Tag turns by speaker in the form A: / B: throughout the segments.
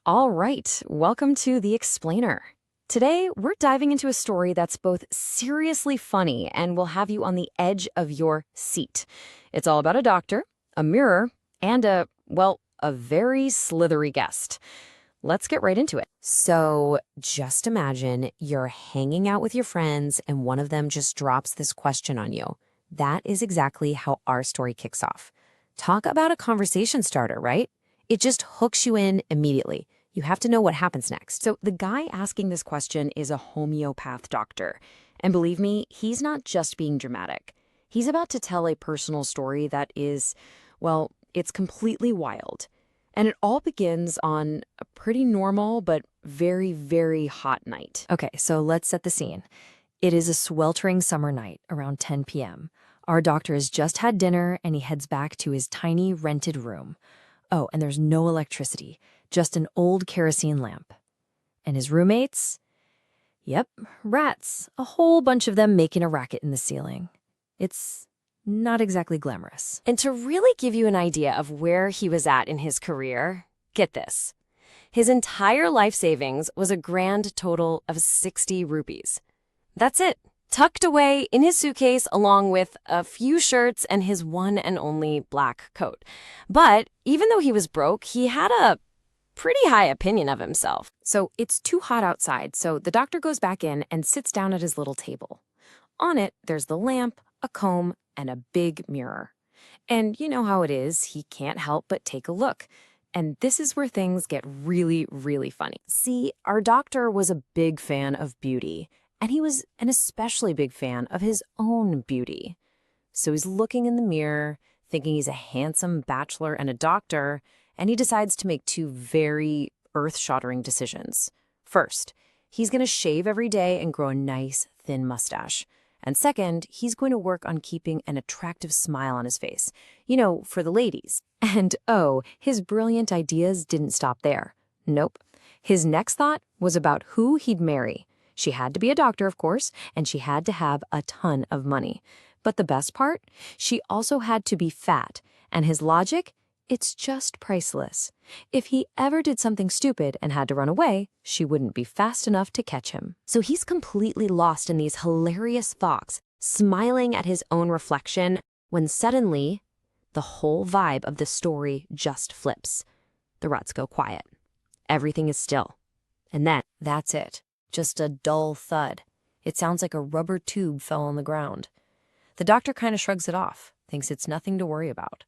A: All right, welcome to The Explainer. Today, we're diving into a story that's both seriously funny and will have you on the edge of your seat. It's all about a doctor, a mirror, and a very slithery guest. Let's get right into it.
B: So just imagine you're hanging out with your friends and one of them just drops this question on you. That is exactly how our story kicks off. Talk about a conversation starter, right? It just hooks you in immediately. You have to know what happens next.
A: So, the guy asking this question is a homeopath doctor. And believe me, he's not just being dramatic. He's about to tell a personal story that is, well, it's completely wild. And it all begins on a pretty normal but very, very hot night.
B: Okay, so let's set the scene. It is a sweltering summer night around 10 p.m. Our doctor has just had dinner and he heads back to his tiny rented room. Oh, and there's no electricity, just an old kerosene lamp. And his roommates? Yep, rats. A whole bunch of them making a racket in the ceiling. It's not exactly glamorous.
C: And to really give you an idea of where he was at in his career, get this. His entire life savings was a grand total of 60 rupees. That's it, tucked away in his suitcase along with a few shirts and his one and only black coat. But even though he was broke, he had a pretty high opinion of himself.
A: So it's too hot outside, so the doctor goes back in and sits down at his little table. On it, there's the lamp, a comb, and a big mirror. And you know how it is, he can't help but take a look. And this is where things get really, really funny. See, our doctor was a big fan of beauty, and he was an especially big fan of his own beauty. So he's looking in the mirror, thinking he's a handsome bachelor and a doctor, and he decides to make two very earth-shattering decisions. First, he's going to shave every day and grow a nice, thin mustache. And second, he's going to work on keeping an attractive smile on his face. You know, for the ladies. And oh, his brilliant ideas didn't stop there. Nope. His next thought was about who he'd marry. She had to be a doctor, of course, and she had to have a ton of money. But the best part? She also had to be fat. And his logic? It's just priceless. If he ever did something stupid and had to run away, she wouldn't be fast enough to catch him. So he's completely lost in these hilarious thoughts, smiling at his own reflection, when suddenly, the whole vibe of the story just flips. The rats go quiet. Everything is still. And then, that's it. Just a dull thud. It sounds like a rubber tube fell on the ground. The doctor kind of shrugs it off, thinks it's nothing to worry about.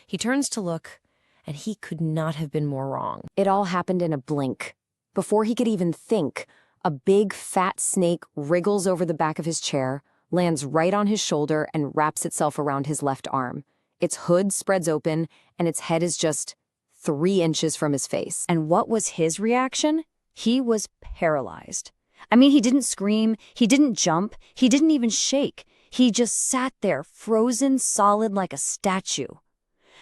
A: He turns to look, and he could not have been more wrong. It all happened in a blink. Before he could even think, a big, fat snake wriggles over the back of his chair, lands right on his shoulder, and wraps itself around his left arm. Its hood spreads open, and its head is just 3 inches from his face. And what was his reaction? He was paralyzed. I mean, he didn't scream, he didn't jump, he didn't even shake. He just sat there, frozen solid like a statue.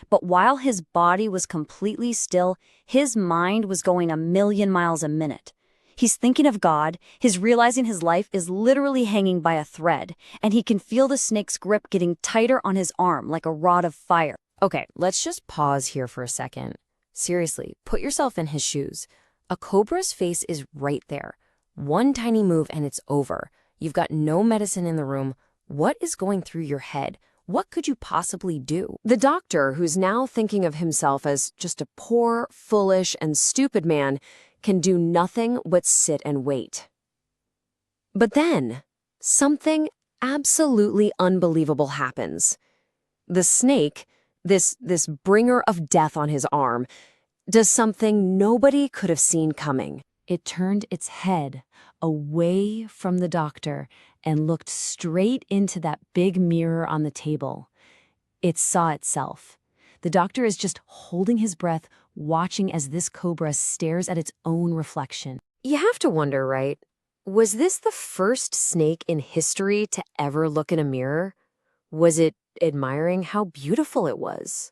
A: But while his body was completely still, his mind was going 1,000,000 miles a minute. He's thinking of God, he's realizing his life is literally hanging by a thread, and he can feel the snake's grip getting tighter on his arm like a rod of fire. Okay, let's just pause here for a second. Seriously, put yourself in his shoes. A cobra's face is right there. One tiny move and it's over. You've got no medicine in the room. What is going through your head? What could you possibly do? The doctor, who's now thinking of himself as just a poor, foolish, and stupid man, can do nothing but sit and wait. But then, something absolutely unbelievable happens. The snake, this bringer of death on his arm, does something nobody could have seen coming. It turned its head away from the doctor and looked straight into that big mirror on the table. It saw itself. The doctor is just holding his breath, watching as this cobra stares at its own reflection. You have to wonder, right? Was this the first snake in history to ever look in a mirror? Was it admiring how beautiful it was?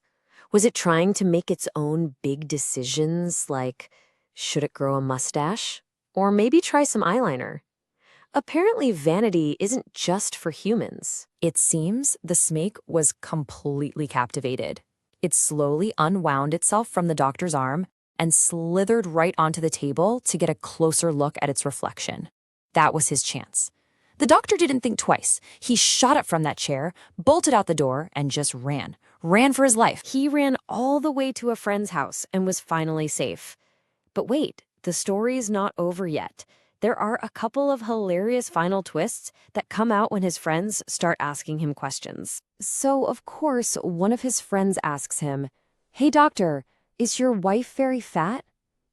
A: Was it trying to make its own big decisions, like, should it grow a mustache? Or maybe try some eyeliner? Apparently, vanity isn't just for humans. It seems the snake was completely captivated. It slowly unwound itself from the doctor's arm and slithered right onto the table to get a closer look at its reflection. That was his chance. The doctor didn't think twice. He shot up from that chair, bolted out the door, and just ran. Ran for his life.
B: He ran all the way to a friend's house and was finally safe. But wait, the story's not over yet. There are a couple of hilarious final twists that come out when his friends start asking him questions. So, of course, one of his friends asks him, "Hey, doctor, is your wife very fat?"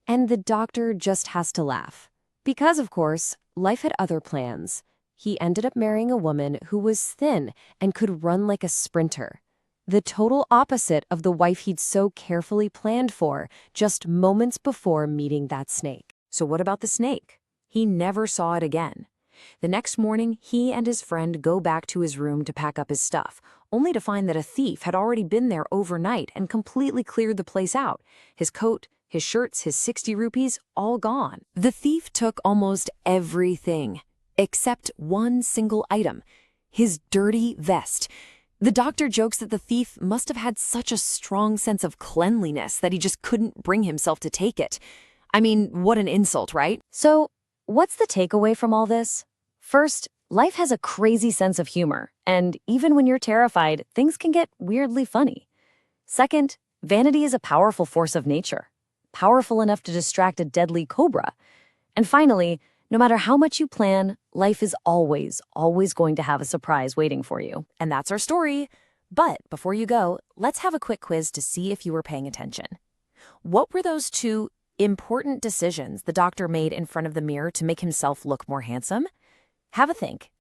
B: And the doctor just has to laugh. Because, of course, life had other plans. He ended up marrying a woman who was thin and could run like a sprinter. The total opposite of the wife he'd so carefully planned for just moments before meeting that snake.
A: So what about the snake? He never saw it again. The next morning, he and his friend go back to his room to pack up his stuff, only to find that a thief had already been there overnight and completely cleared the place out. His coat, his shirts, his 60 rupees, all gone. The thief took almost everything, except one single item, his dirty vest. The doctor jokes that the thief must have had such a strong sense of cleanliness that he just couldn't bring himself to take it. I mean, what an insult, right?
B: So, what's the takeaway from all this? First, life has a crazy sense of humor, and even when you're terrified, things can get weirdly funny. Second, vanity is a powerful force of nature, powerful enough to distract a deadly cobra. And finally, no matter how much you plan, life is always going to have a surprise waiting for you.
A: And that's our story. But before you go, let's have a quick quiz to see if you were paying attention. What were those two important decisions the doctor made in front of the mirror to make himself look more handsome? Have a think